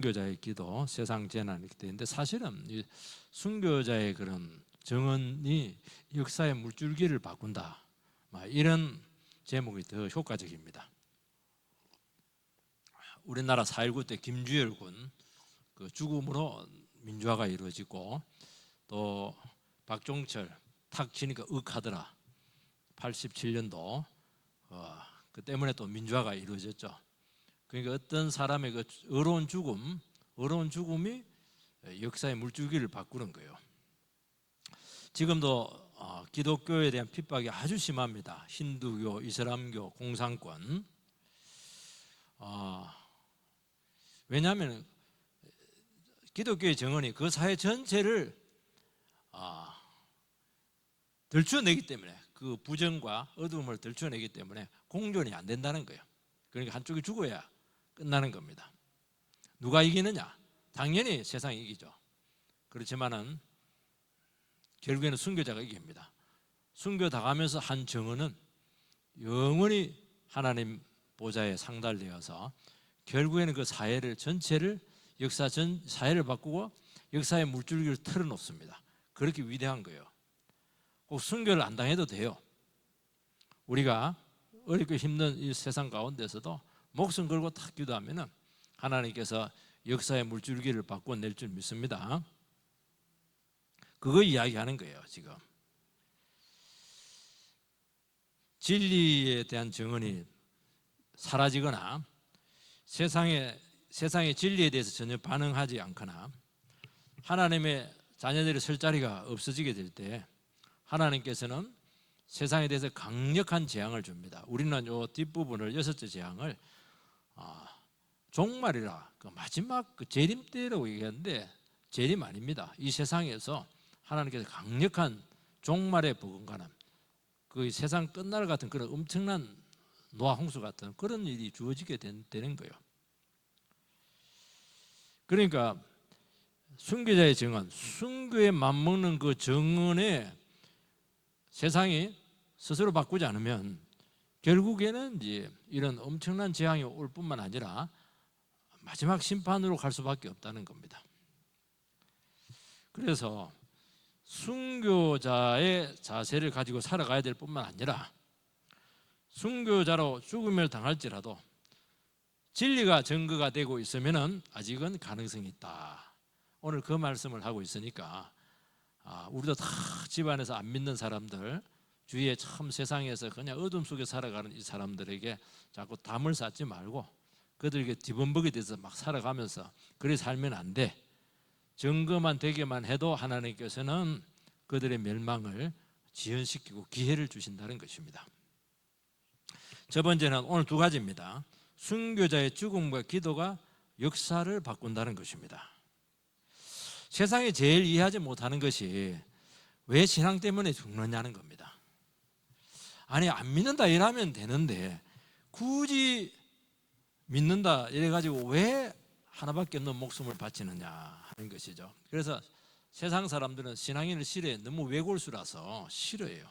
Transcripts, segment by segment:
순교자의 기도, 세상 재난 이렇게 되는데 사실은 이 순교자의 그런 정언이 역사의 물줄기를 바꾼다, 이런 제목이 더 효과적입니다. 우리나라 4.19 때 김주열 군 그 죽음으로 민주화가 이루어지고, 또 박종철 탁 치니까 억하더라 87년도 그 때문에 또 민주화가 이루어졌죠. 그러니까 어떤 사람의 그 어려운 죽음이 역사의 물줄기를 바꾸는 거예요. 지금도 기독교에 대한 핍박이 아주 심합니다. 힌두교, 이슬람교, 공산권. 왜냐하면 기독교의 정언이 그 사회 전체를 들추어내기 때문에, 그 부정과 어두움을 들추어내기 때문에 공존이 안 된다는 거예요. 그러니까 한쪽이 죽어야 끝나는 겁니다. 누가 이기느냐? 당연히 세상이 이기죠. 그렇지만은 결국에는 순교자가 이깁니다. 순교 당하면서 한 정언은 영원히 하나님 보좌에 상달되어서 결국에는 그 사회를 전체를, 역사 전 사회를 바꾸고 역사의 물줄기를 틀어놓습니다. 그렇게 위대한 거예요. 꼭 순교를 안 당해도 돼요. 우리가 어렵고 힘든 이 세상 가운데서도 목숨 걸고 탁 기도하면은 하나님께서 역사의 물줄기를 바꿔낼 줄 믿습니다. 그거 이야기하는 거예요. 지금 진리에 대한 정언이 사라지거나 세상의 진리에 대해서 전혀 반응하지 않거나 하나님의 자녀들이 설 자리가 없어지게 될 때 하나님께서는 세상에 대해서 강력한 재앙을 줍니다. 우리는 이 뒷부분을 6째 재앙을 종말이라, 그 마지막 그 재림 때라고 얘기하는데 재림 아닙니다. 이 세상에서 하나님께서 강력한 종말에 버금가는, 그 세상 끝날 같은 그런 엄청난 노아 홍수 같은 그런 일이 주어지게 되는 거예요. 그러니까 순교자의 정언, 순교에 맞먹는 그 정언에 세상이 스스로 바꾸지 않으면 결국에는 이제 이런 엄청난 재앙이 올 뿐만 아니라 마지막 심판으로 갈 수밖에 없다는 겁니다. 그래서 순교자의 자세를 가지고 살아가야 될 뿐만 아니라 순교자로 죽음을 당할지라도 진리가 증거가 되고 있으면 아직은 가능성이 있다. 오늘 그 말씀을 하고 있으니까 우리도 다 집안에서 안 믿는 사람들, 주위에 참 세상에서 그냥 어둠 속에 살아가는 이 사람들에게 자꾸 담을 쌓지 말고 그들에게 뒤범벅이 돼서 막 살아가면서 그래 살면 안 돼. 증거만 되게만 해도 하나님께서는 그들의 멸망을 지연시키고 기회를 주신다는 것입니다. 첫 번째는 오늘 두 가지입니다. 순교자의 죽음과 기도가 역사를 바꾼다는 것입니다. 세상이 제일 이해하지 못하는 것이 왜 신앙 때문에 죽느냐는 겁니다. 아니, 안 믿는다 이러면 되는데 굳이 믿는다 이래가지고 왜 하나밖에 없는 목숨을 바치느냐 하는 것이죠. 그래서 세상 사람들은 신앙인을 싫어해요. 너무 외골수라서 싫어해요.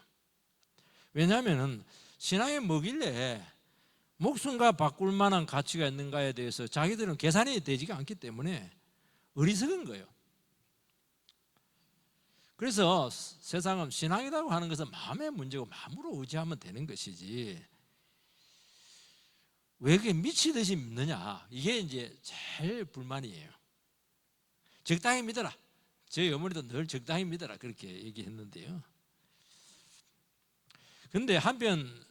왜냐하면 신앙이 뭐길래 목숨과 바꿀 만한 가치가 있는가에 대해서 자기들은 계산이 되지가 않기 때문에 어리석은 거예요. 그래서 세상은 신앙이라고 하는 것은 마음의 문제고 마음으로 의지하면 되는 것이지 왜 그게 미치듯이 믿느냐, 이게 이제 제일 불만이에요. 적당히 믿어라. 저희 어머니도 늘 적당히 믿어라 그렇게 얘기했는데요. 근데 한편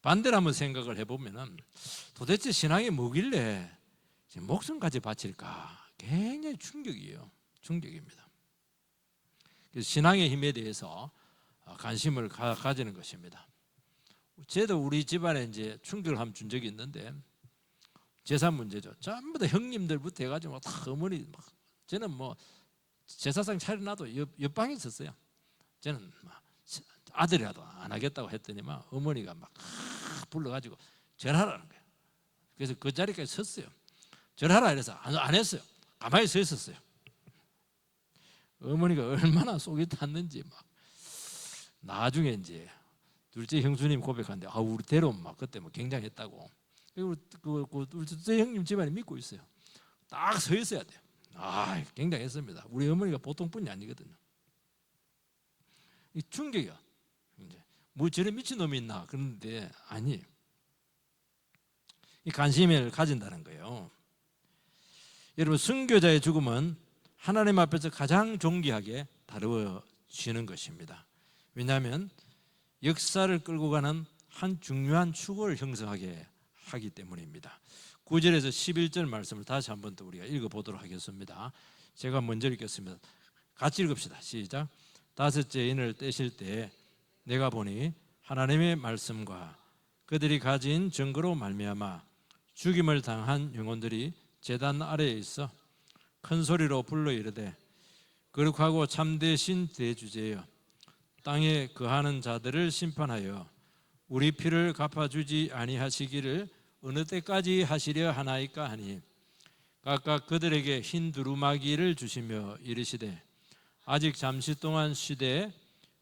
반대로 한번 생각을 해보면 도대체 신앙이 뭐길래 목숨까지 바칠까? 굉장히 충격입니다. 그래서 신앙의 힘에 대해서 관심을 가지는 것입니다. 저도 우리 집안에 이제 충격을 한번 준 적이 있는데 제사 문제죠. 전부 다 형님들부터 해가지고 다 어머니 저는 뭐 제사상 차려놔도 옆방에 있었어요. 저는 아들이라도 안 하겠다고 했더니 어머니가 막 불러가지고 절하라는 거예요. 그래서 그 자리까지 섰어요. 절하라 이래서 안 했어요. 가만히 서 있었어요. 어머니가 얼마나 속이 탔는지 나중에 이제 둘째 형수님 고백하는데 우리 대로 그때 굉장했다고. 우리 형님 집안이 믿고 있어요. 딱 서 있어야 돼요. 굉장했습니다. 우리 어머니가 보통 분이 아니거든요. 이 충격이야. 이제 뭐 저런 미친놈이 있나 그런데 아니에요. 이 관심을 가진다는 거예요. 여러분, 순교자의 죽음은 하나님 앞에서 가장 존귀하게 다루어지는 것입니다. 왜냐하면 역사를 끌고 가는 한 중요한 축을 형성하게 하기 때문입니다. 9절에서 11절 말씀을 다시 한번 더 우리가 읽어보도록 하겠습니다. 제가 먼저 읽겠습니다. 같이 읽읍시다. 시작. 다섯째 인을 떼실 때 내가 보니 하나님의 말씀과 그들이 가진 증거로 말미암아 죽임을 당한 영혼들이 제단 아래에 있어 큰 소리로 불러 이르되 거룩하고 참되신 대주제여, 땅에 거하는 자들을 심판하여 우리 피를 갚아주지 아니하시기를 어느 때까지 하시려 하나이까 하니, 각각 그들에게 흰 두루마기를 주시며 이르시되 아직 잠시 동안 쉬되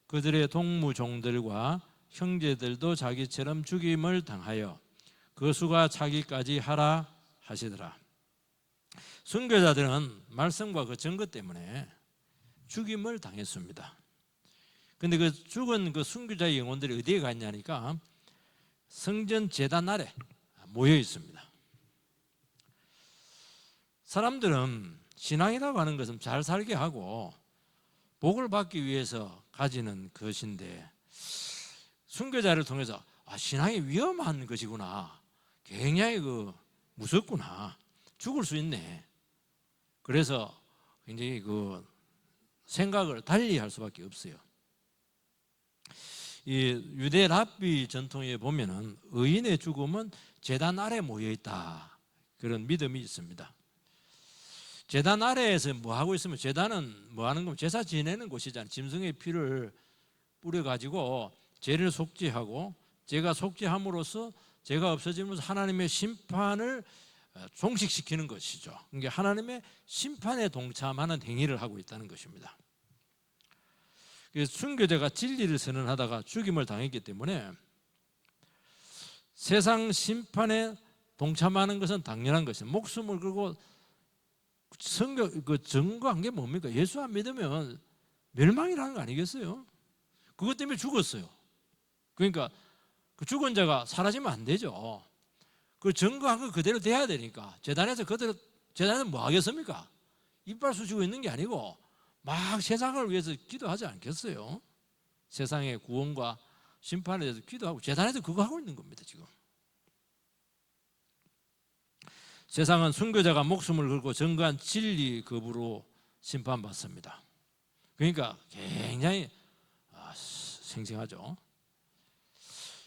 그들의 동무종들과 형제들도 자기처럼 죽임을 당하여 그 수가 차기까지 하라 하시더라. 순교자들은 말씀과 그 증거 때문에 죽임을 당했습니다. 근데 그 죽은 그 순교자의 영혼들이 어디에 갔냐니까 성전 제단 아래 모여 있습니다. 사람들은 신앙이라고 하는 것은 잘 살게 하고 복을 받기 위해서 가지는 것인데, 순교자를 통해서 신앙이 위험한 것이구나, 굉장히 무섭구나, 죽을 수 있네, 그래서 굉장히 생각을 달리 할 수밖에 없어요. 이 유대 랍비 전통에 보면은 의인의 죽음은 제단 아래 모여 있다, 그런 믿음이 있습니다. 제단 아래에서 뭐 하고 있으면, 제단은 뭐 하는 거면 제사 지내는 곳이잖아요. 짐승의 피를 뿌려 가지고 죄를 속죄하고, 죄가 속죄함으로써 죄가 없어지면서 하나님의 심판을 종식시키는 것이죠. 그러니까 하나님의 심판에 동참하는 행위를 하고 있다는 것입니다. 순교자가 진리를 선언하다가 죽임을 당했기 때문에 세상 심판에 동참하는 것은 당연한 것입니다. 목숨을 걸고 증거한 게 뭡니까? 예수 안 믿으면 멸망이라는 거 아니겠어요? 그것 때문에 죽었어요. 그러니까 그 죽은 자가 사라지면 안 되죠. 그 증거한 거 그대로 돼야 되니까. 제단에서 뭐 하겠습니까? 이빨 쑤시고 있는 게 아니고 막 세상을 위해서 기도하지 않겠어요? 세상의 구원과 심판에 대해서 기도하고 제단에서 그거 하고 있는 겁니다. 지금 세상은 순교자가 목숨을 걸고 증거한 진리 거부로 심판받습니다. 그러니까 굉장히 생생하죠.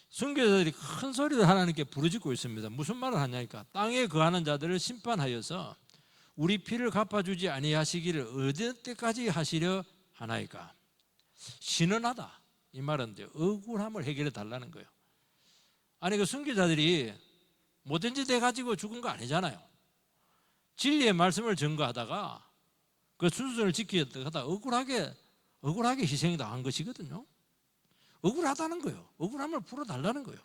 순교자들이 큰 소리를 하나님께 부르짖고 있습니다. 무슨 말을 하냐니까, 땅에 거하는 자들을 심판하여서 우리 피를 갚아주지 아니하시기를 어느 때까지 하시려 하나이까. 신원하다, 이 말은 이제 억울함을 해결해 달라는 거예요. 아니, 그 순교자들이 못된 짓 해가지고 죽은 거 아니잖아요. 진리의 말씀을 전거하다가 그 순서를 지키다가 억울하게 희생당한 것이거든요. 억울하다는 거예요. 억울함을 풀어달라는 거예요.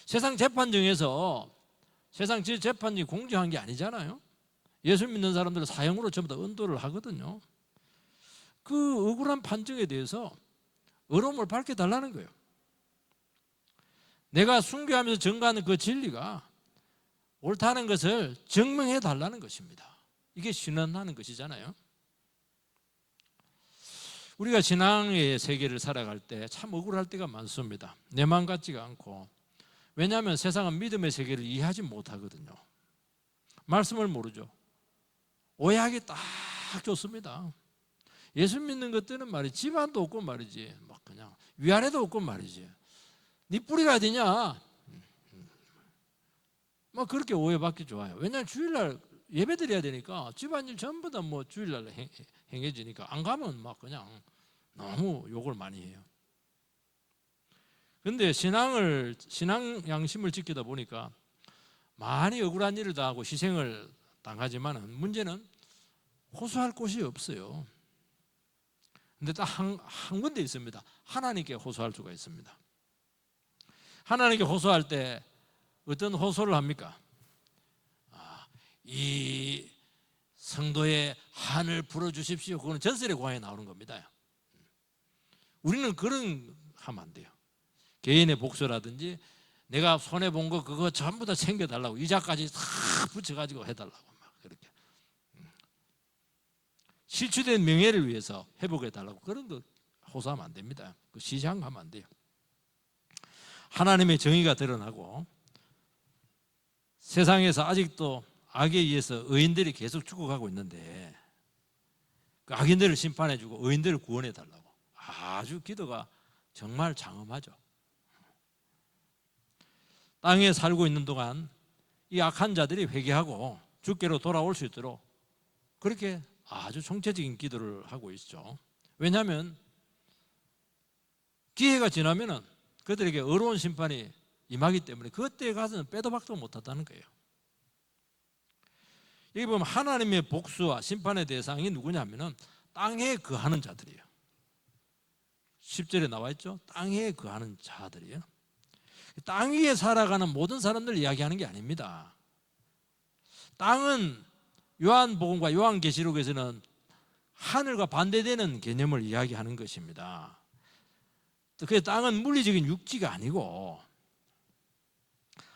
세상 재판정에서 세상 재판이 공정한 게 아니잖아요. 예수 믿는 사람들은 사형으로 전부 다 은도를 하거든요. 그 억울한 판정에 대해서 어려움을 밝혀달라는 거예요. 내가 순교하면서 전가하는 그 진리가 옳다는 것을 증명해 달라는 것입니다. 이게 신원하는 것이잖아요. 우리가 신앙의 세계를 살아갈 때 참 억울할 때가 많습니다. 내 마음 같지가 않고. 왜냐하면 세상은 믿음의 세계를 이해하지 못하거든요. 말씀을 모르죠. 오해하기 딱 좋습니다. 예수 믿는 것들은 말이지, 집안도 없고 말이지, 막 그냥 위아래도 없고 말이지, 네 뿌리가 어디냐, 막 그렇게 오해받기 좋아요. 왜냐하면 주일날 예배 드려야 되니까 집안일 전부 다 뭐 주일날 행해지니까 안 가면 막 그냥 너무 욕을 많이 해요. 그런데 신앙 양심을 지키다 보니까 많이 억울한 일을 당하고 희생을 당하지만은 문제는 호소할 곳이 없어요. 근데 딱 한 군데 있습니다. 하나님께 호소할 수가 있습니다. 하나님께 호소할 때 어떤 호소를 합니까? 이 성도의 한을 풀어주십시오. 그거는 전설의 고향에 나오는 겁니다. 우리는 그런 하면 안 돼요. 개인의 복수라든지 내가 손해본 거 그거 전부 다 챙겨달라고 이자까지 다 붙여가지고 해달라고 막 그렇게 실추된 명예를 위해서 회복해달라고 그런 거 호소하면 안 됩니다. 그 시시한거 하면 안 돼요. 하나님의 정의가 드러나고 세상에서 아직도 악에 의해서 의인들이 계속 죽어가고 있는데 그 악인들을 심판해주고 의인들을 구원해달라고 아주 기도가 정말 장엄하죠. 땅에 살고 있는 동안 이 악한 자들이 회개하고 주께로 돌아올 수 있도록 그렇게 아주 총체적인 기도를 하고 있죠. 왜냐하면 기회가 지나면은 그들에게 어려운 심판이 임하기 때문에 그때 가서는 빼도 박도 못한다는 거예요. 여기 보면 하나님의 복수와 심판의 대상이 누구냐면은 땅에 거하는 자들이에요. 10절에 나와 있죠. 땅에 거하는 자들이에요. 땅 위에 살아가는 모든 사람들을 이야기하는 게 아닙니다. 땅은 요한복음과 요한계시록에서는 하늘과 반대되는 개념을 이야기하는 것입니다. 그 땅은 물리적인 육지가 아니고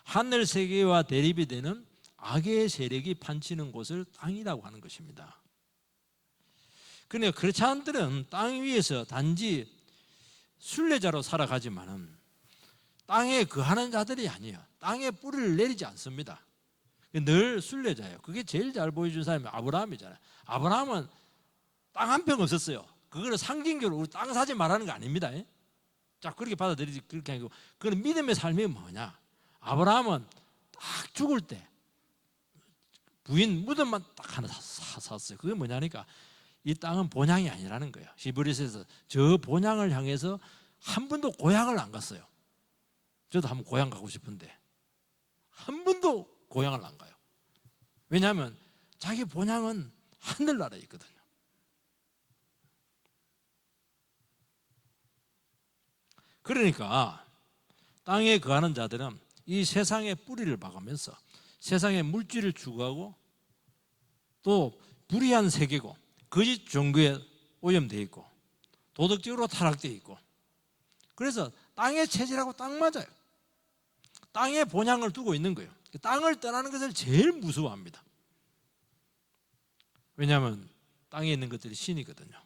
하늘 세계와 대립이 되는 악의 세력이 판치는 곳을 땅이라고 하는 것입니다. 그러니까 크리스찬들은 땅 위에서 단지 순례자로 살아가지만은 땅에 거하는 자들이 아니에요. 땅에 뿌리를 내리지 않습니다. 늘 순례자예요. 그게 제일 잘 보여준 사람이 아브라함이잖아요. 아브라함은 땅 한 평 없었어요. 그거를 상징적으로 우리 땅 사지 말라는 거 아닙니다. 자, 그렇게 받아들이지 그렇게 아니고 그건 믿음의 삶이 뭐냐? 아브라함은 딱 죽을 때 부인 무덤만 딱 하나 샀어요. 그게 뭐냐니까 이 땅은 본향이 아니라는 거예요. 히브리서에서 저 본향을 향해서 한 번도 고향을 안 갔어요. 저도 한번 고향 가고 싶은데 한 번도 고향을 안 가요. 왜냐하면 자기 본향은 하늘나라에 있거든요. 그러니까 땅에 거하는 자들은 이 세상의 뿌리를 박으면서 세상의 물질을 추구하고 또 불의한 세계고 거짓 종교에 오염되어 있고 도덕적으로 타락되어 있고 그래서 땅의 체질하고 딱 맞아요. 땅에 본향을 두고 있는 거예요. 땅을 떠나는 것을 제일 무서워합니다. 왜냐하면 땅에 있는 것들이 신이거든요.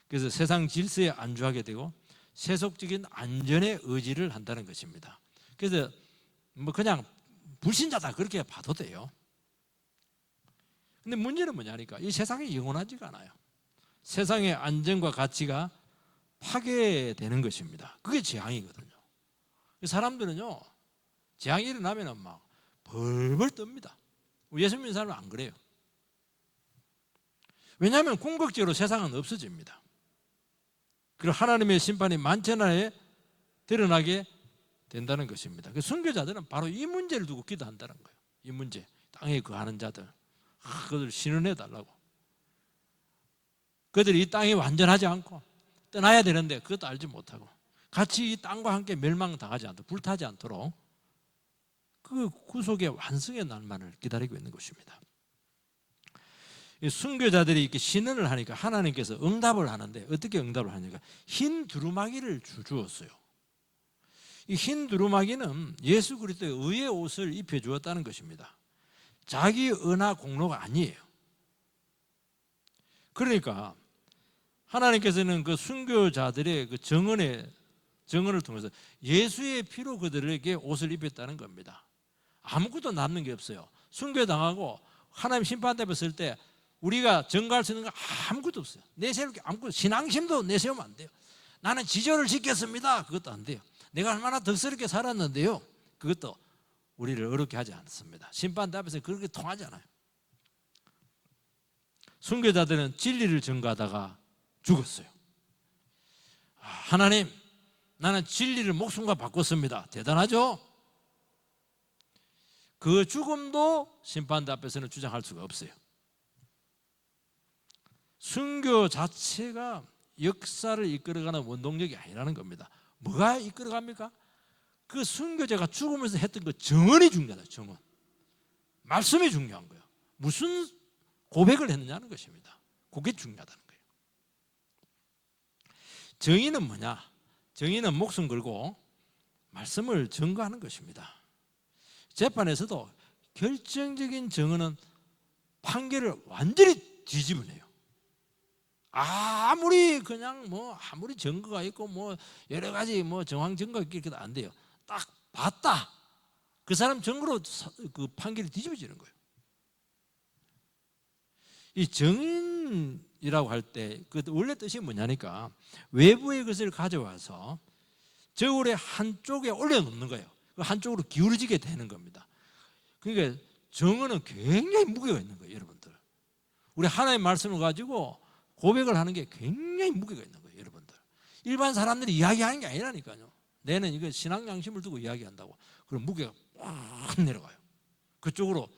그래서 세상 질서에 안주하게 되고 세속적인 안전에 의지를 한다는 것입니다. 그래서 뭐 그냥 불신자다 그렇게 봐도 돼요. 근데 문제는 뭐냐니까 이 세상이 영원하지가 않아요. 세상의 안전과 가치가 파괴되는 것입니다. 그게 재앙이거든요. 사람들은요 재앙이 일어나면 막 벌벌 떱니다. 예수 믿는 사람은 안 그래요. 왜냐하면 궁극적으로 세상은 없어집니다. 그리고 하나님의 심판이 만천하에 드러나게 된다는 것입니다. 순교자들은 바로 이 문제를 두고 기도한다는 거예요. 이 문제, 땅에 거하는 자들, 그들 신원해 달라고. 그들이 이 땅이 완전하지 않고 떠나야 되는데 그것도 알지 못하고 같이 이 땅과 함께 멸망당하지 않도록 불타지 않도록 그 구속의 완성의 날만을 기다리고 있는 것입니다. 순교자들이 이렇게 신언을 하니까 하나님께서 응답을 하는데 어떻게 응답을 하니까 흰 두루마기를 주었어요. 이 흰 두루마기는 예수 그리스도의 의의 옷을 입혀 주었다는 것입니다. 자기 은하 공로가 아니에요. 그러니까 하나님께서는 그 순교자들의 그 정언을 통해서 예수의 피로 그들에게 옷을 입혔다는 겁니다. 아무것도 남는 게 없어요. 순교당하고 하나님 심판대에 섰을 때 우리가 전가할 수 있는 거 아무것도 없어요. 내세울 게 아무것도, 신앙심도 내세우면 안 돼요. 나는 지조를 지켰습니다. 그것도 안 돼요. 내가 얼마나 덕스럽게 살았는데요. 그것도 우리를 어렵게 하지 않습니다. 심판대 앞에서 그렇게 통하지 않아요. 순교자들은 진리를 전가하다가 죽었어요. 하나님, 나는 진리를 목숨과 바꿨습니다. 대단하죠? 그 죽음도 심판대 앞에서는 주장할 수가 없어요. 순교 자체가 역사를 이끌어가는 원동력이 아니라는 겁니다. 뭐가 이끌어갑니까? 그 순교자가 죽으면서 했던 그 정언이 중요하다. 정언. 말씀이 중요한 거예요. 무슨 고백을 했느냐는 것입니다. 그게 중요하다는 거예요. 정의는 뭐냐? 정의는 목숨 걸고 말씀을 증거하는 것입니다. 재판에서도 결정적인 정언은 판결을 완전히 뒤집어내요. 아무리 그냥 아무리 증거가 있고 여러 가지 정황 증거가 있기도 안 돼요. 딱 봤다. 그 사람 증거로 그 판결이 뒤집어지는 거예요. 이 정인이라고 할 때 그 원래 뜻이 뭐냐니까 외부의 것을 가져와서 저울의 한쪽에 올려놓는 거예요. 그 한쪽으로 기울어지게 되는 겁니다. 그러니까 정언은 굉장히 무게가 있는 거예요, 여러분들. 우리 하나님의 말씀을 가지고 고백을 하는 게 굉장히 무게가 있는 거예요, 여러분들. 일반 사람들이 이야기하는 게 아니라니까요. 내는 이거 신앙 양심을 두고 이야기한다고. 그럼 무게가 확 내려가요. 그쪽으로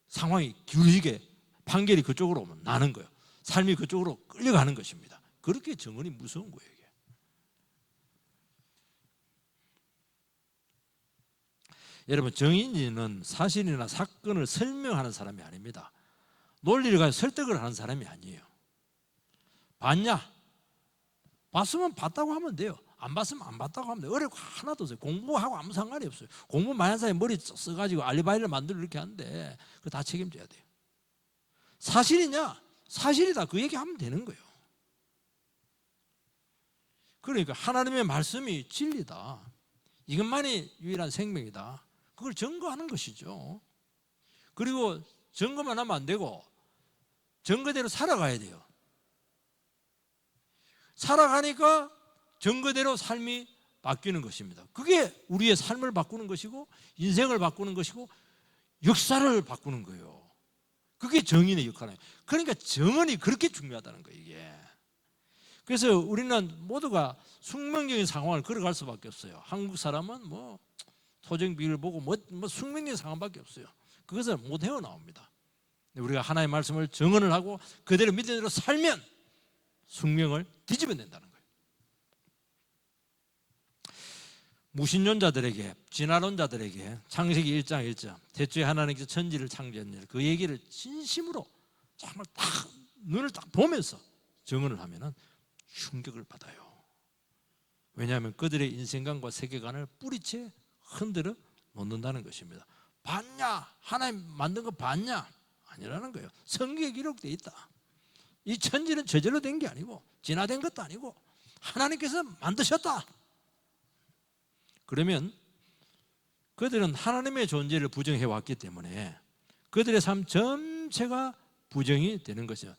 상황이 기울어지게 판결이 그쪽으로 오면 나는 거예요. 삶이 그쪽으로 끌려가는 것입니다. 그렇게 정언이 무서운 거예요, 이게. 여러분, 정인은 사실이나 사건을 설명하는 사람이 아닙니다. 논리를 가지고 설득을 하는 사람이 아니에요. 봤냐? 봤으면 봤다고 하면 돼요. 안 봤으면 안 봤다고 하면 돼요. 어려운 거 하나도 없어요. 공부하고 아무 상관이 없어요. 공부 많이 한 사람이 머리 써가지고 알리바이를 만들어 이렇게 하는데 그거 다 책임져야 돼요. 사실이냐? 사실이다. 그 얘기하면 되는 거예요. 그러니까 하나님의 말씀이 진리다. 이것만이 유일한 생명이다. 그걸 증거하는 것이죠. 그리고 증거만 하면 안 되고 증거대로 살아가야 돼요. 살아가니까 증거대로 삶이 바뀌는 것입니다. 그게 우리의 삶을 바꾸는 것이고 인생을 바꾸는 것이고 역사를 바꾸는 거예요. 그게 정인의 역할이에요. 그러니까 정언이 그렇게 중요하다는 거예요, 이게. 그래서 우리는 모두가 숙명적인 상황을 걸어갈 수밖에 없어요. 한국 사람은 토정 비를 보고 숙명적인 상황밖에 없어요. 그것을 못 헤어나옵니다. 우리가 하나님의 말씀을 정언을 하고 그대로 믿는 대로 살면 숙명을 뒤집어낸다는 거예요. 무신론자들에게, 진화론자들에게 창세기 1장 1절 대초에 하나님께서 천지를 창조한 일, 그 얘기를 진심으로 정말 딱 눈을 딱 보면서 정언을 하면은 충격을 받아요. 왜냐하면 그들의 인생관과 세계관을 뿌리채 흔들어 놓는다는 것입니다. 봤냐? 하나님 만든 거 봤냐? 아니라는 거예요. 성경에 기록되어 있다. 이 천지는 저절로 된 게 아니고 진화된 것도 아니고 하나님께서 만드셨다. 그러면 그들은 하나님의 존재를 부정해 왔기 때문에 그들의 삶 전체가 부정이 되는 것이죠.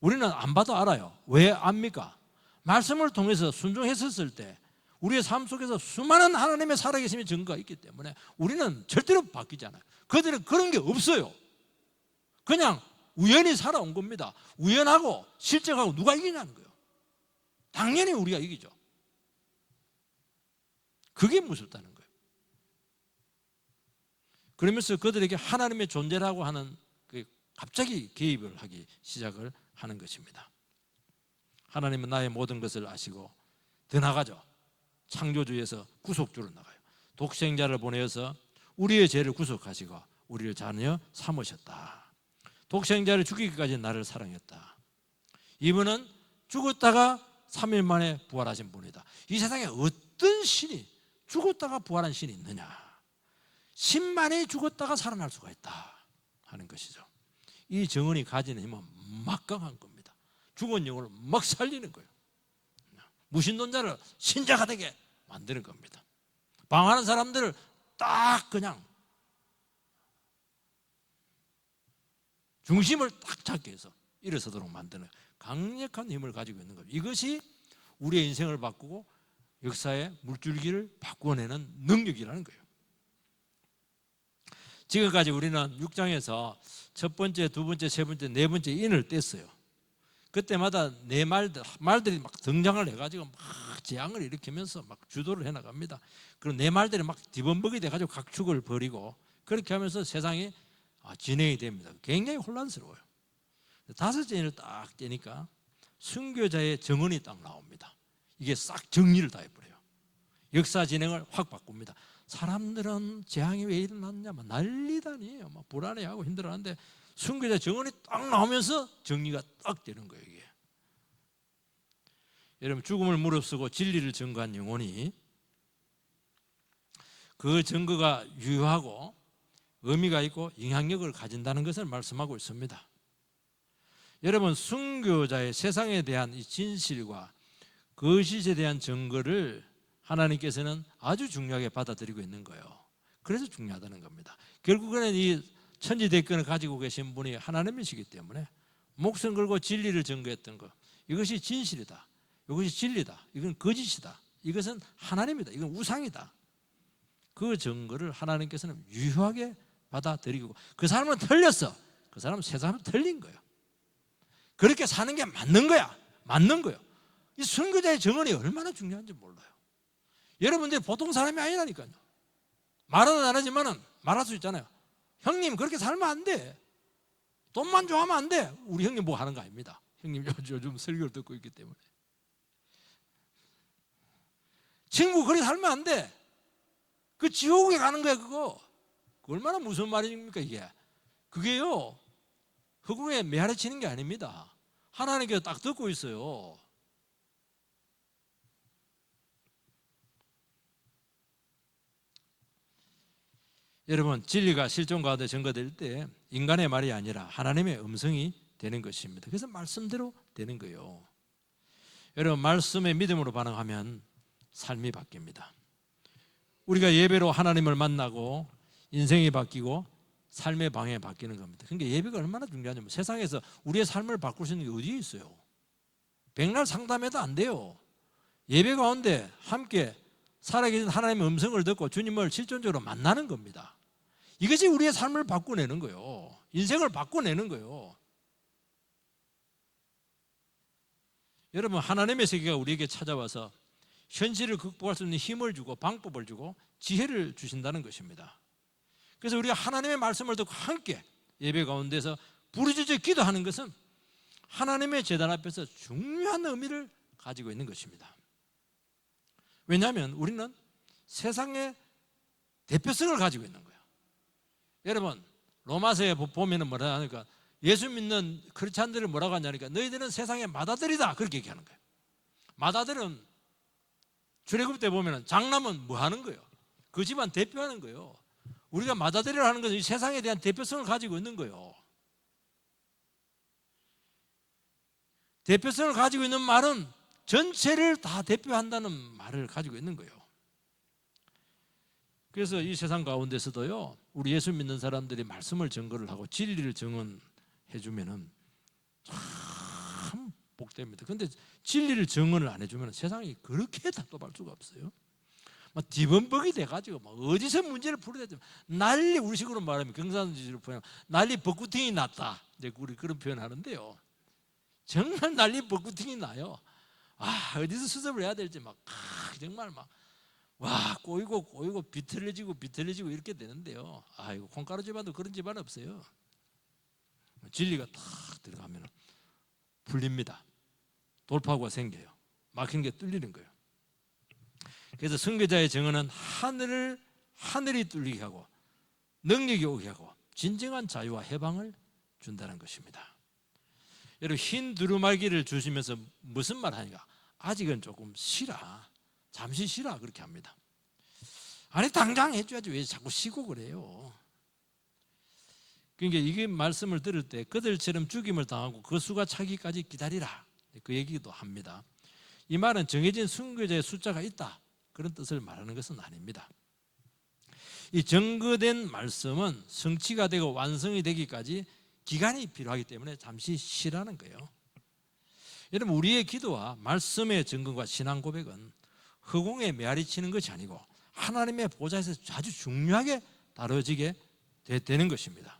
우리는 안 봐도 알아요. 왜 압니까? 말씀을 통해서 순종했었을 때 우리의 삶 속에서 수많은 하나님의 살아계심의 증거가 있기 때문에 우리는 절대로 바뀌지 않아요. 그들은 그런 게 없어요. 그냥 우연히 살아온 겁니다. 우연하고 실제하고 누가 이기냐는 거예요. 당연히 우리가 이기죠. 그게 무섭다는 거예요. 그러면서 그들에게 하나님의 존재라고 하는 갑자기 개입을 하기 시작을 하는 것입니다. 하나님은 나의 모든 것을 아시고 더 나아가죠. 창조주에서 구속주로 나가요. 독생자를 보내어서 우리의 죄를 구속하시고 우리를 자녀 삼으셨다. 독생자를 죽이기까지 나를 사랑했다. 이분은 죽었다가 3일 만에 부활하신 분이다. 이 세상에 어떤 신이 죽었다가 부활한 신이 있느냐? 신만이 죽었다가 살아날 수가 있다 하는 것이죠. 이 정언이 가지는 힘은 막강한 겁니다. 죽은 영혼을 막 살리는 거예요. 무신론자를 신자가 되게 만드는 겁니다. 방황하는 사람들을 딱 그냥 중심을 딱 잡게 해서 일어서도록 만드는 강력한 힘을 가지고 있는 거예요. 이것이 우리의 인생을 바꾸고 역사의 물줄기를 바꾸어내는 능력이라는 거예요. 지금까지 우리는 6장에서 첫 번째, 두 번째, 세 번째, 네 번째 인을 뗐어요. 그때마다 네 말들이 막 등장을 해가지고 막 재앙을 일으키면서 막 주도를 해나갑니다. 그리고 네 말들이 막 뒤범벅이 돼가지고 각축을 벌이고 그렇게 하면서 세상이 진행이 됩니다. 굉장히 혼란스러워요. 다섯째 인을 딱 떼니까 순교자의 정언이 딱 나옵니다. 이게 싹 정리를 다 해버려요. 역사 진행을 확 바꿉니다. 사람들은 재앙이 왜 일어났냐 막 난리다니에요. 막 불안해하고 힘들어하는데 순교자 증언이 딱 나오면서 정리가 딱 되는 거예요. 이게. 여러분, 죽음을 무릅쓰고 진리를 증거한 영혼이 그 증거가 유효하고 의미가 있고 영향력을 가진다는 것을 말씀하고 있습니다. 여러분, 순교자의 세상에 대한 이 진실과 거짓에 대한 증거를 하나님께서는 아주 중요하게 받아들이고 있는 거예요. 그래서 중요하다는 겁니다. 결국에는 이 천지대권을 가지고 계신 분이 하나님이시기 때문에 목숨 걸고 진리를 증거했던 것, 이것이 진실이다, 이것이 진리다, 이건 거짓이다, 이것은 하나님이다, 이건 우상이다, 그 증거를 하나님께서는 유효하게 받아들이고, 그 사람은 틀렸어, 그 사람은 세상은 틀린 거예요. 그렇게 사는 게 맞는 거야, 맞는 거예요. 이 순교자의 증언이 얼마나 중요한지 몰라요. 여러분들이 보통 사람이 아니라니까요. 말은 안 하지만은 말할 수 있잖아요. 형님 그렇게 살면 안 돼, 돈만 좋아하면 안 돼. 우리 형님 뭐 하는 거 아닙니다. 형님 요즘 설교를 듣고 있기 때문에. 친구 그렇게 살면 안 돼, 그 지옥에 가는 거야. 그거 얼마나 무서운 말입니까 이게. 그게요 허공에 메아리 치는 게 아닙니다. 하나님께서 딱 듣고 있어요. 여러분, 진리가 실존 가운데 증거될 때 인간의 말이 아니라 하나님의 음성이 되는 것입니다. 그래서 말씀대로 되는 거예요. 여러분, 말씀에 믿음으로 반응하면 삶이 바뀝니다. 우리가 예배로 하나님을 만나고 인생이 바뀌고 삶의 방향이 바뀌는 겁니다. 그러니까 예배가 얼마나 중요하냐면, 세상에서 우리의 삶을 바꿀 수 있는 게 어디에 있어요? 백날 상담해도 안 돼요. 예배 가운데 함께 살아계신 하나님의 음성을 듣고 주님을 실존적으로 만나는 겁니다. 이것이 우리의 삶을 바꿔내는 거예요. 인생을 바꿔내는 거예요. 여러분, 하나님의 세계가 우리에게 찾아와서 현실을 극복할 수 있는 힘을 주고 방법을 주고 지혜를 주신다는 것입니다. 그래서 우리가 하나님의 말씀을 듣고 함께 예배 가운데서 부르짖어 기도하는 것은 하나님의 제단 앞에서 중요한 의미를 가지고 있는 것입니다. 왜냐하면 우리는 세상의 대표성을 가지고 있는 거예요. 여러분, 로마서에 보면 뭐라 하니까, 예수 믿는 크리스찬들을 뭐라고 하냐니까, 너희들은 세상의 맏아들이다, 그렇게 얘기하는 거예요. 맏아들은 출애굽 때 보면 장남은 뭐 하는 거예요? 그 집안 대표하는 거예요. 우리가 맏아들이라 하는 것은 이 세상에 대한 대표성을 가지고 있는 거예요. 대표성을 가지고 있는 말은 전체를 다 대표한다는 말을 가지고 있는 거예요. 그래서 이 세상 가운데서도요, 우리 예수 믿는 사람들이 말씀을 증거를 하고 진리를 증언해 주면은 참 복됩니다. 그런데 진리를 증언을 안 해주면 세상이 그렇게 답답할 수가 없어요. 막 뒤범벅이 돼가지고 막 어디서 문제를 풀어야 돼, 난리, 우리식으로 말하면 경상도식으로 표현, 난리 벚구팅이 났다, 이제 우리 그런 표현하는데요. 정말 난리 벚구팅이 나요. 어디서 수습을 해야 될지 막 정말 막 꼬이고 비틀어지고 이렇게 되는데요. 이거 콩가루 집안도 그런 집안 없어요. 진리가 탁 들어가면 풀립니다. 돌파구가 생겨요. 막힌 게 뚫리는 거예요. 그래서 선교자의 증언은 하늘이 뚫리게 하고 능력이 오게 하고 진정한 자유와 해방을 준다는 것입니다. 여러분, 흰 두루마기를 주시면서 무슨 말 하니까, 아직은 조금 쉬라, 잠시 쉬라, 그렇게 합니다. 아니, 당장 해줘야지 왜 자꾸 쉬고 그래요? 그러니까 이게 말씀을 들을 때 그들처럼 죽임을 당하고 그 수가 차기까지 기다리라, 그 얘기도 합니다. 이 말은 정해진 순교자의 숫자가 있다, 그런 뜻을 말하는 것은 아닙니다. 이 증거된 말씀은 성취가 되고 완성이 되기까지 기간이 필요하기 때문에 잠시 쉬라는 거예요. 여러분, 우리의 기도와 말씀의 증거과 신앙 고백은 허공에 메아리 치는 것이 아니고 하나님의 보좌에서 아주 중요하게 다뤄지게 되는 것입니다.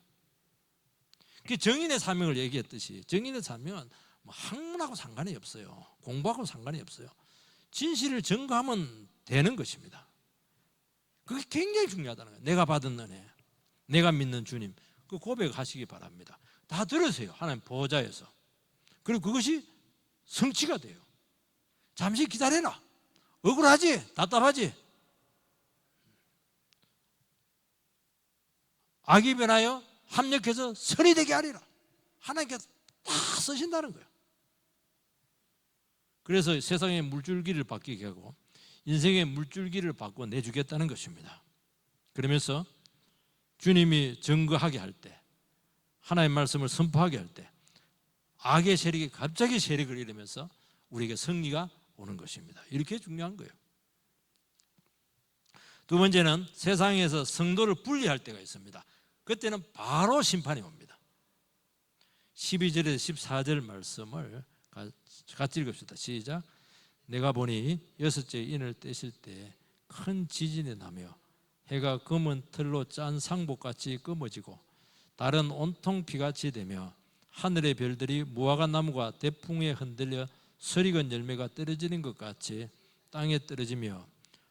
그 정인의 사명을 얘기했듯이, 정인의 사명은 뭐 학문하고 상관이 없어요. 공부하고 상관이 없어요. 진실을 증거하면 되는 것입니다. 그게 굉장히 중요하다는 거예요. 내가 받은 은혜, 내가 믿는 주님, 그 고백하시기 바랍니다. 다 들으세요, 하나님 보좌에서. 그리고 그것이 성취가 돼요. 잠시 기다려라. 억울하지? 답답하지? 악이 변하여 합력해서 선이 되게 하리라. 하나님께서 다 쓰신다는 거예요. 그래서 세상의 물줄기를 바뀌게 하고 인생의 물줄기를 바꿔 내주겠다는 것입니다. 그러면서 주님이 증거하게 할 때, 하나님의 말씀을 선포하게 할 때 악의 세력이 갑자기 세력을 이루면서 우리에게 승리가 오는 것입니다. 이렇게 중요한 거예요. 두 번째는 세상에서 성도를 분리할 때가 있습니다. 그때는 바로 심판이 옵니다. 12절에서 14절 말씀을 같이 읽읍시다. 시작. 내가 보니 여섯째 인을 떼실 때 큰 지진이 나며 해가 검은 틀로 짠 상복같이 검어지고 달은 온통 피같이 되며 하늘의 별들이 무화과 나무가 대풍에 흔들려 설익은 열매가 떨어지는 것 같이 땅에 떨어지며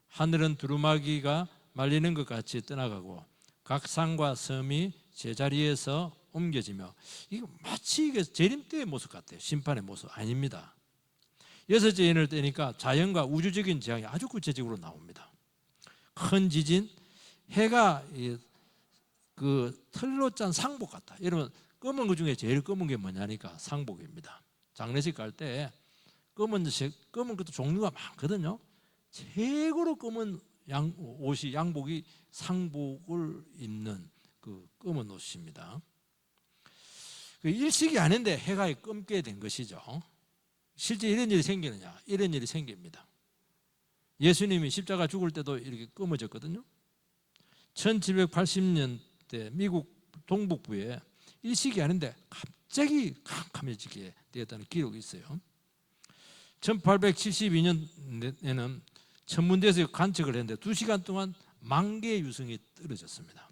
하늘은 두루마기가 말리는 것 같이 떠나가고 각 산과 섬이 제자리에서 옮겨지며, 이거 마치 이게 재림 때의 모습 같아요. 심판의 모습 아닙니다. 여섯째 인을 떼니까 자연과 우주적인 재앙이 아주 구체적으로 나옵니다. 큰 지진, 해가 그 털로 짠 상복 같다. 여러분, 검은 것 중에 제일 검은 게 뭐냐니까 상복입니다. 장례식 갈 때 검은 것도 종류가 많거든요. 최고로 검은 옷이, 양복이 상복을 입는 그 검은 옷입니다. 그 일식이 아닌데 해가 검게 된 것이죠. 실제 이런 일이 생기느냐? 이런 일이 생깁니다. 예수님이 십자가 죽을 때도 이렇게 검어졌거든요. 1780년대 미국 동북부에 일식이 아닌데 갑자기 캄캄해지게 되었다는 기록이 있어요. 1872년에는 천문대에서 관측을 했는데 2시간 동안 10,000개의 유성이 떨어졌습니다.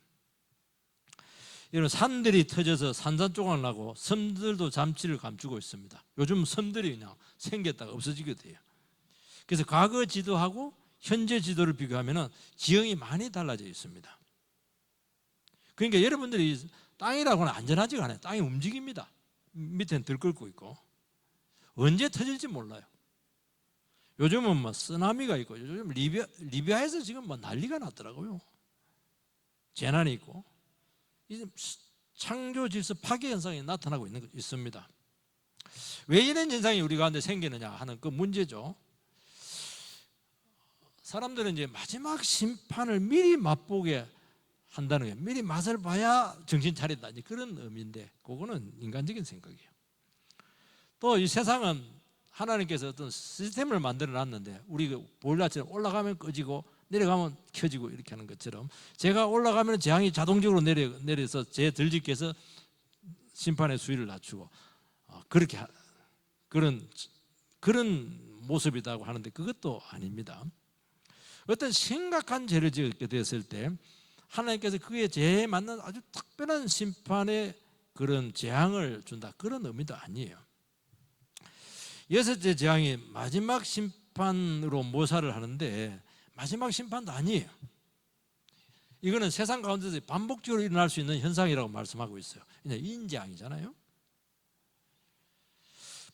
이런 산들이 터져서 산산조각 나고 섬들도 잠치를 감추고 있습니다. 요즘 섬들이 그냥 생겼다가 없어지게 돼요. 그래서 과거 지도하고 현재 지도를 비교하면 지형이 많이 달라져 있습니다. 그러니까 여러분들이 땅이라고는 안전하지가 않아요. 땅이 움직입니다. 밑에는 들끓고 있고 언제 터질지 몰라요. 요즘은 뭐 쓰나미가 있고, 요즘 리비아에서 지금 뭐 난리가 났더라고요. 재난이 있고, 이제 창조 질서 파괴 현상이 나타나고 있습니다. 왜 이런 현상이 우리 가운데 생기느냐 하는 그 문제죠. 사람들은 이제 마지막 심판을 미리 맛보게 한다는 거예요. 미리 맛을 봐야 정신 차린다, 그런 의미인데 그거는 인간적인 생각이에요. 또 이 세상은 하나님께서 어떤 시스템을 만들어 놨는데, 우리 보일러처럼 올라가면 꺼지고 내려가면 켜지고 이렇게 하는 것처럼 제가 올라가면 재앙이 자동적으로 내려서 제 들짓께서 심판의 수위를 낮추고 그렇게 그런 모습이라고 하는데 그것도 아닙니다. 어떤 심각한 죄를 지게 되었을 때 하나님께서 그에 제에 맞는 아주 특별한 심판의 그런 재앙을 준다, 그런 의미도 아니에요. 여섯째 재앙이 마지막 심판으로 묘사를 하는데 마지막 심판도 아니에요. 이거는 세상 가운데서 반복적으로 일어날 수 있는 현상이라고 말씀하고 있어요. 인재앙이잖아요.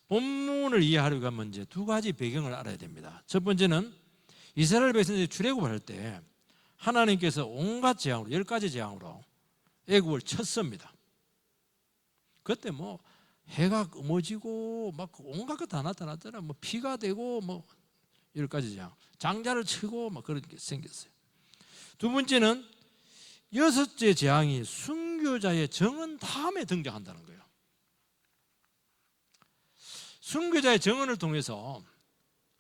본문을 이해하려고 하면 이제 두 가지 배경을 알아야 됩니다. 첫 번째는 이스라엘 백성들이 출애굽을 할 때 하나님께서 온갖 재앙으로, 10가지 재앙으로 애굽을 쳤습니다. 그때 뭐 해가 검어지고 막 온갖 것 다 나타났잖아요. 뭐 피가 되고 뭐 10가지 재앙, 장자를 치고 막 그런 게 생겼어요. 두 번째는 여섯째 재앙이 순교자의 정언 다음에 등장한다는 거예요. 순교자의 정언을 통해서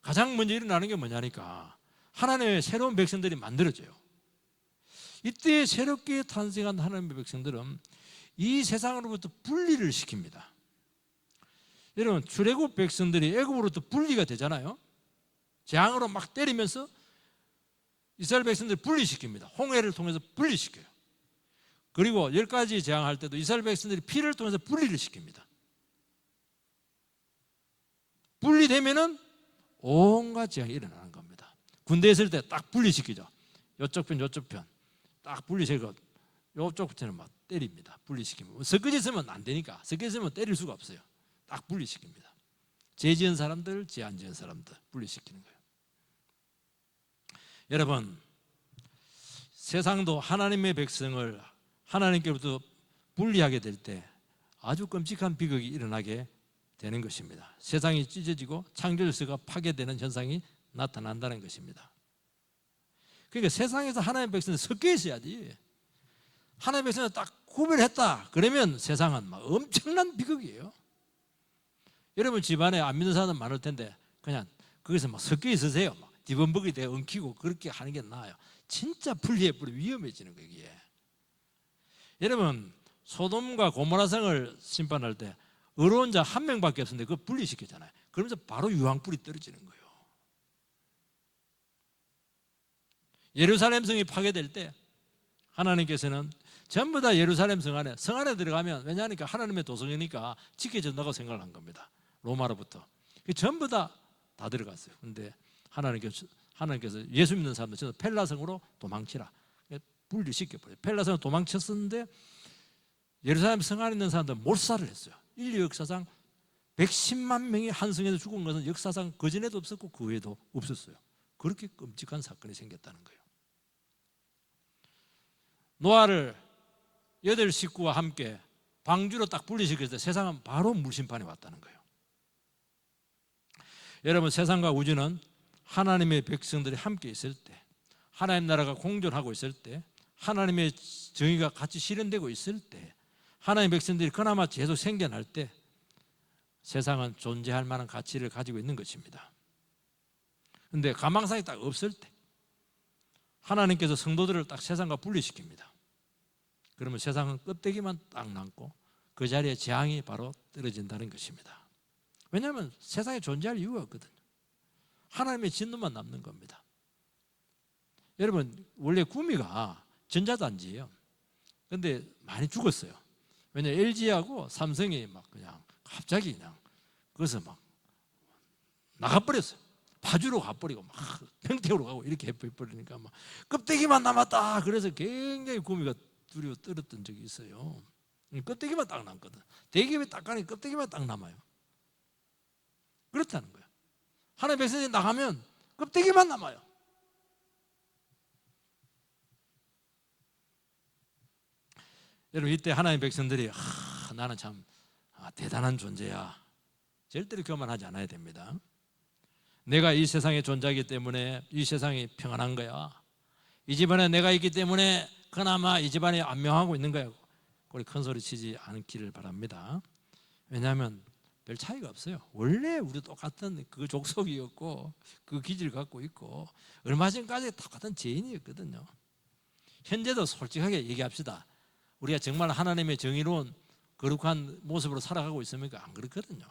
가장 먼저 일어나는 게 뭐냐니까 하나님의 새로운 백성들이 만들어져요. 이때 새롭게 탄생한 하나님의 백성들은 이 세상으로부터 분리를 시킵니다. 여러분, 출애굽 백성들이 애굽으로부터 분리가 되잖아요. 재앙으로 막 때리면서 이스라엘 백성들을 분리시킵니다. 홍해를 통해서 분리시켜요. 그리고 10가지 재앙할 때도 이스라엘 백성들이 피를 통해서 분리를 시킵니다. 분리되면은 온갖 재앙이 일어나는 겁니다. 군대에 있을 때 딱 분리시키죠. 이쪽 편, 이쪽 편 딱 분리시키고 이쪽 편은 막 때립니다. 분리시키면 섞여져 있으면 안 되니까, 섞여져 있으면 때릴 수가 없어요. 딱 분리시킵니다. 죄 지은 사람들, 죄 안 지은 사람들 분리시키는 거예요. 여러분, 세상도 하나님의 백성을 하나님께로부터 분리하게 될 때 아주 끔찍한 비극이 일어나게 되는 것입니다. 세상이 찢어지고 창조질서가 파괴되는 현상이 나타난다는 것입니다. 그러니까 세상에서 하나님의 백성은 섞여 있어야지. 하나님의 백성을 딱 구별했다 그러면 세상은 막 엄청난 비극이에요. 여러분 집안에 안 믿는 사람 많을 텐데 그냥 거기서 막 섞여 있으세요. 막 뒤범벅이 돼 엉키고 그렇게 하는 게 나아요. 진짜 분리해버리면 위험해지는 거기에. 여러분 소돔과 고모라성을 심판할 때 의로운 자 한 명밖에 없었는데 그걸 분리시켰잖아요. 그러면서 바로 유황불이 떨어지는 거예요. 예루살렘 성이 파괴될 때 하나님께서는 전부 다 예루살렘 성 안에 들어가면, 왜냐하니까 하나님의 도성이니까 지켜진다고 생각을 한 겁니다. 로마로부터 전부 다 들어갔어요. 그런데 하나님께서 예수 믿는 사람들 전부 펠라성으로 도망치라 분리시켜버려요. 펠라성으로 도망쳤었는데 예루살렘 성 안에 있는 사람들 몰살을 했어요. 인류 역사상 110만 명이 한 성에서 죽은 것은 역사상 그전에도 없었고 그 외에도 없었어요. 그렇게 끔찍한 사건이 생겼다는 거예요. 노아를 8 식구와 함께 방주로 딱 분리시켰을 때 세상은 바로 물심판이 왔다는 거예요. 여러분 세상과 우주는 하나님의 백성들이 함께 있을 때, 하나님 나라가 공존하고 있을 때, 하나님의 정의가 같이 실현되고 있을 때, 하나님의 백성들이 그나마 계속 생겨날 때 세상은 존재할 만한 가치를 가지고 있는 것입니다. 그런데 가망상이 딱 없을 때 하나님께서 성도들을 딱 세상과 분리시킵니다. 그러면 세상은 껍데기만 딱 남고 그 자리에 재앙이 바로 떨어진다는 것입니다. 왜냐하면 세상에 존재할 이유가 없거든요. 하나님의 진노만 남는 겁니다. 여러분 원래 구미가 전자단지예요. 그런데 많이 죽었어요. 왜냐하면 LG하고 삼성이 막 그냥 갑자기 그냥 거기서 막 나가버렸어요. 파주로 가버리고 막 평택으로 가고 이렇게 해버리니까 막 껍데기만 남았다. 그래서 굉장히 구미가 두려워 떨었던 적이 있어요. 껍데기만 딱 남거든. 대기업에 딱 가니 껍데기만 딱 남아요. 그렇다는 거예요. 하나님의 백성이 나가면 껍데기만 남아요. 여러분 이때 하나님의 백성들이 나는 참 대단한 존재야, 절대로 교만하지 않아야 됩니다. 내가 이 세상에 존재하기 때문에 이 세상이 평안한 거야. 이 집안에 내가 있기 때문에 그나마 이 집안이 안녕하고 있는 거야. 우리 큰 소리 치지 않기를 바랍니다. 왜냐하면 별 차이가 없어요. 원래 우리 똑같은 그 족속이었고 그 기질을 갖고 있고 얼마 전까지 똑같은 죄인이었거든요. 현재도 솔직하게 얘기합시다. 우리가 정말 하나님의 정의로운 거룩한 모습으로 살아가고 있습니까? 안 그렇거든요.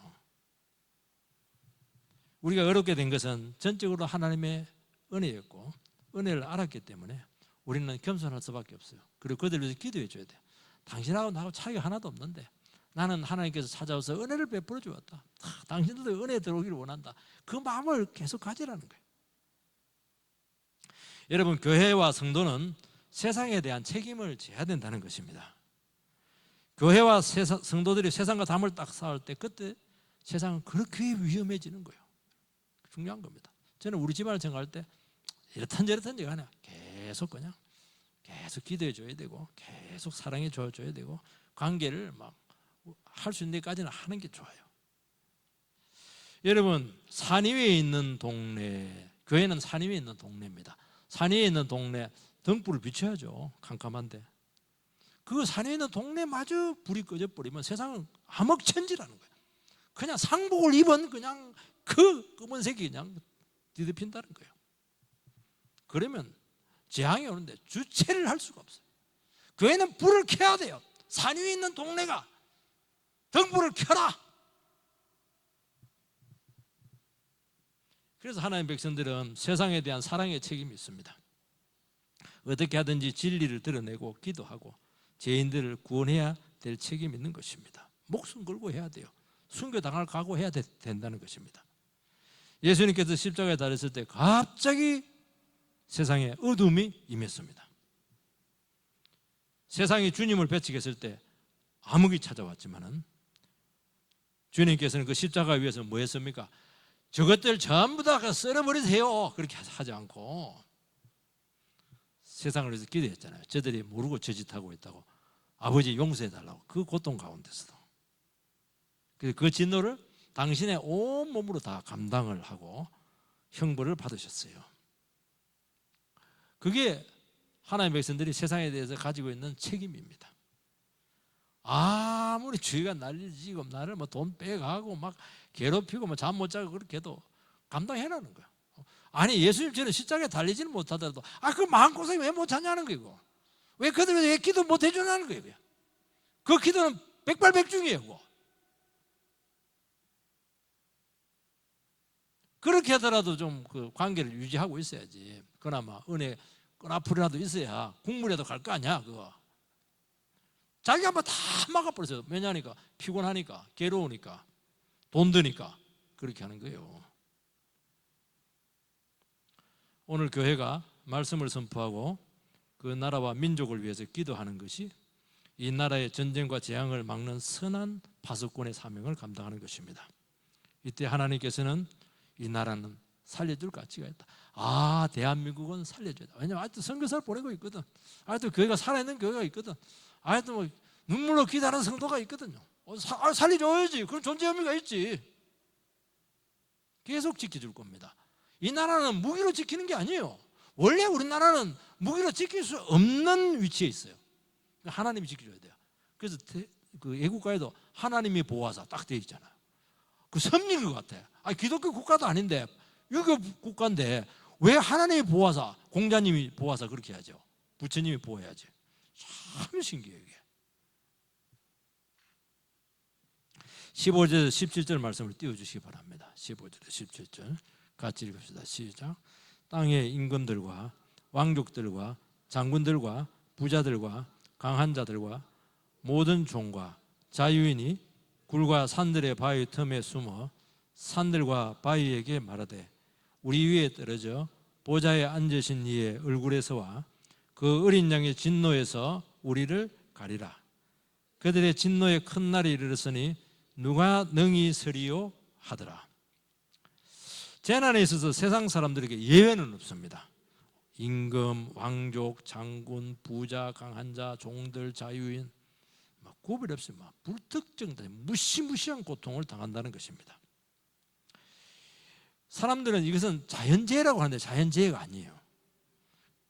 우리가 어렵게 된 것은 전적으로 하나님의 은혜였고 은혜를 알았기 때문에 우리는 겸손할 수밖에 없어요. 그리고 그들을 위해서 기도해 줘야 돼요. 당신하고 나하고 차이가 하나도 없는데 나는 하나님께서 찾아와서 은혜를 베풀어 주었다. 당신들도 은혜 들어오기를 원한다. 그 마음을 계속 가지라는 거예요. 여러분 교회와 성도는 세상에 대한 책임을 져야 된다는 것입니다. 교회와 성도들이 세상과 담을 딱 쌓을 때 그때 세상은 그렇게 위험해지는 거예요. 중요한 겁니다. 저는 우리 집안을 생각할 때 이렇던저렇던 얘기가 아니라 계속 그냥 계속 기도해 줘야 되고 계속 사랑해 줘야 되고 관계를 막 할 수 있는 데까지는 하는 게 좋아요. 여러분 산 위에 있는 동네, 교회는 산 위에 있는 동네입니다. 산 위에 있는 동네 등불을 비춰야죠. 캄캄한데 그 산 위에 있는 동네마저 불이 꺼져버리면 세상은 암흑천지라는 거예요. 그냥 상복을 입은 그냥 그 검은색이 그냥 뒤덮인다는 거예요. 그러면 재앙이 오는데 주체를 할 수가 없어요. 교회는 불을 켜야 돼요. 산 위에 있는 동네가 등불을 켜라. 그래서 하나님의 백성들은 세상에 대한 사랑의 책임이 있습니다. 어떻게 하든지 진리를 드러내고 기도하고 죄인들을 구원해야 될 책임이 있는 것입니다. 목숨 걸고 해야 돼요. 순교당할 각오해야 된다는 것입니다. 예수님께서 십자가에 달렸을 때 갑자기 세상에 어둠이 임했습니다. 세상이 주님을 배척했을 때 암흑이 찾아왔지만은 주님께서는 그 십자가 위에서 뭐 했습니까? 저것들 전부 다 썰어버리세요. 그렇게 하지 않고 세상을 위해서 기도했잖아요. 저들이 모르고 저짓하고 있다고 아버지 용서해달라고. 그 고통 가운데서도 그 진노를 당신의 온몸으로 다 감당을 하고 형벌을 받으셨어요. 그게 하나님의 백성들이 세상에 대해서 가지고 있는 책임입니다. 아무리 주위가 난리지고 나를 뭐 돈 빼가고 막 괴롭히고 뭐 잠 못 자고 그렇게 해도 감당해라는 거야. 아니 예수님처럼 십자가에 달리지는 못하더라도 그 마음고생이 왜 못하냐는 거고, 왜 그들은 왜 기도 못 해주냐는 거예요. 그 기도는 백발백중이에요. 그거. 그렇게 하더라도 좀 그 관계를 유지하고 있어야지. 그나마 은혜 끈앞으로라도 있어야 국물에도 갈 거 아니야. 그거 자기가 한번 다 막아버렸어요. 왜냐니까 피곤하니까, 괴로우니까, 돈 드니까 그렇게 하는 거예요. 오늘 교회가 말씀을 선포하고 그 나라와 민족을 위해서 기도하는 것이 이 나라의 전쟁과 재앙을 막는 선한 파수꾼의 사명을 감당하는 것입니다. 이때 하나님께서는 이 나라는 살려줄 가치가 있다. 대한민국은 살려줘야 돼. 왜냐하면 아직도 선교사를 보내고 있거든. 아직도 교회가 살아있는 교회가 있거든. 아직도 뭐 눈물로 기도하는 성도가 있거든요. 살려줘야지. 그런 존재 의미가 있지. 계속 지켜줄 겁니다. 이 나라는 무기로 지키는 게 아니에요. 원래 우리나라는 무기로 지킬 수 없는 위치에 있어요. 하나님이 지켜줘야 돼요. 그래서 그 애국가에도 하나님이 보호하사 딱 되어 있잖아요. 그 섭리인 것 같아요. 기독교 국가도 아닌데 유교 국가인데 왜 하나님이 보호하사, 공자님이 보호하사 그렇게 하죠. 부처님이 보호해야지. 참 신기해요. 이게 15절 17절 말씀을 띄워주시기 바랍니다. 15절 17절 같이 읽읍시다. 시작. 땅의 임금들과 왕족들과 장군들과 부자들과 강한 자들과 모든 종과 자유인이 굴과 산들의 바위 틈에 숨어 산들과 바위에게 말하되 우리 위에 떨어져 보좌에 앉으신 이의 얼굴에서와 그 어린 양의 진노에서 우리를 가리라. 그들의 진노의 큰 날이 이르렀으니 누가 능히 서리요 하더라. 재난에 있어서 세상 사람들에게 예외는 없습니다. 임금, 왕족, 장군, 부자, 강한 자, 종들, 자유인 구별 없이 불특정된 무시무시한 고통을 당한다는 것입니다. 사람들은 이것은 자연재해라고 하는데 자연재해가 아니에요.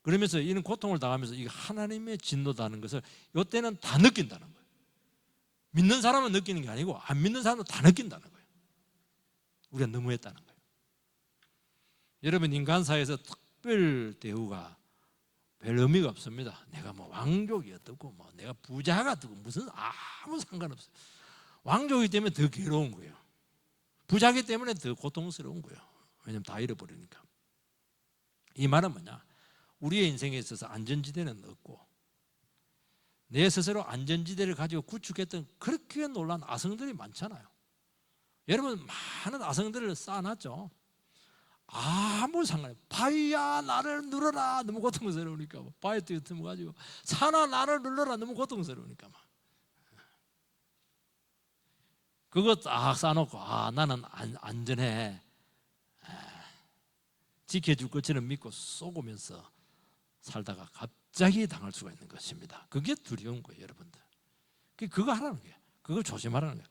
그러면서 이런 고통을 당하면서 이거 하나님의 진노다는 것을 이때는 다 느낀다는 거예요. 믿는 사람은 느끼는 게 아니고 안 믿는 사람은 다 느낀다는 거예요. 우리가 너무했다는 거예요. 여러분, 인간사회에서 특별 대우가 별 의미가 없습니다. 내가 뭐 왕족이 어떻고 뭐 내가 부자가 어떻고 무슨 아무 상관없어요. 왕족이기 때문에 더 괴로운 거예요. 부자이기 때문에 더 고통스러운 거예요. 왜냐하면 다 잃어버리니까. 이 말은 뭐냐? 우리의 인생에 있어서 안전지대는 없고 내 스스로 안전지대를 가지고 구축했던 그렇게 놀란 아성들이 많잖아요. 여러분, 많은 아성들을 쌓아놨죠. 아무 상관이 없어요. 바위야 나를 눌러라 너무 고통스러우니까 바위 틈어가지고 산아 나를 눌러라 너무 고통스러우니까 그거 딱 쌓아놓고 나는 안전해 지켜줄 것처럼 믿고 쏘고면서 살다가 갑자기 당할 수가 있는 것입니다. 그게 두려운 거예요, 여러분들. 그거 하라는 거예요. 그거 조심하라는 거예요.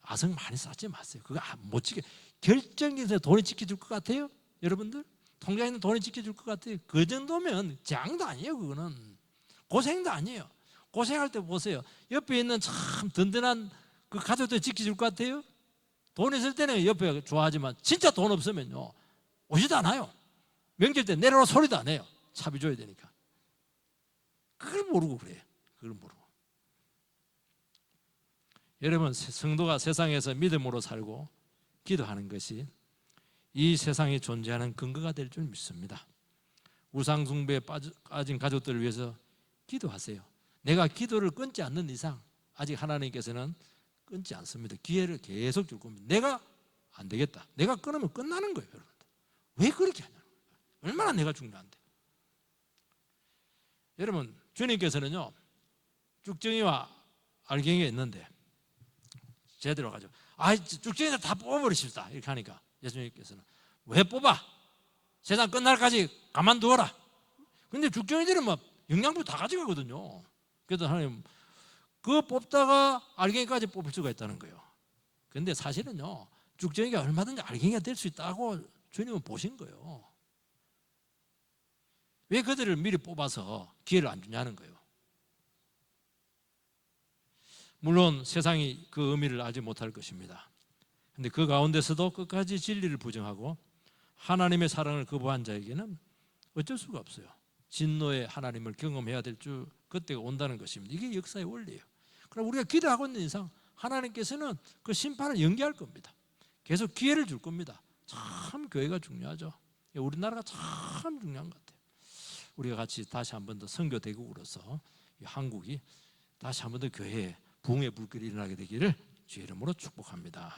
아성 많이 쌓지 마세요. 그거 못 지켜. 결정해서 돈이 지켜줄 것 같아요? 여러분들? 통장에 있는 돈이 지켜줄 것 같아요? 그 정도면 재앙도 아니에요. 그거는 고생도 아니에요. 고생할 때 보세요. 옆에 있는 참 든든한 그 가족들 지켜줄 것 같아요? 돈 있을 때는 옆에 좋아하지만 진짜 돈 없으면요 오지도 않아요. 명절 때 내려오라 소리도 안 해요. 차비 줘야 되니까. 그걸 모르고 그래요. 그걸 모르고. 여러분, 성도가 세상에서 믿음으로 살고 기도하는 것이 이 세상에 존재하는 근거가 될 줄 믿습니다. 우상 숭배에 빠진 가족들을 위해서 기도하세요. 내가 기도를 끊지 않는 이상 아직 하나님께서는 끊지 않습니다. 기회를 계속 줄 겁니다. 내가 안 되겠다. 내가 끊으면 끝나는 거예요, 여러분들. 왜 그렇게 하냐는 거예요. 얼마나 내가 중요한데. 여러분, 주님께서는요 쭉정이와 알갱이가 있는데 제대로 가지고 쭉정이들 다 뽑아버리십시다 이렇게 하니까 예수님께서는 왜 뽑아? 세상 끝날까지 가만두어라. 근데 죽정이들은 막 영양분 다 가져가거든요. 그래서 하나님 그거 뽑다가 알갱이까지 뽑을 수가 있다는 거예요. 그런데 사실은요, 죽정이가 얼마든지 알갱이가 될 수 있다고 주님은 보신 거예요. 왜 그들을 미리 뽑아서 기회를 안 주냐는 거예요. 물론 세상이 그 의미를 알지 못할 것입니다. 그런데 그 가운데서도 끝까지 진리를 부정하고 하나님의 사랑을 거부한 자에게는 어쩔 수가 없어요. 진노의 하나님을 경험해야 될 줄 그때가 온다는 것입니다. 이게 역사의 원리예요. 그럼 우리가 기도하고 있는 이상 하나님께서는 그 심판을 연기할 겁니다. 계속 기회를 줄 겁니다. 참 교회가 중요하죠. 우리나라가 참 중요한 것 같아요. 우리가 같이 다시 한 번 더 선교 대국으로서 한국이 다시 한 번 더 교회에 부흥의 불길이 일어나게 되기를 주의 이름으로 축복합니다.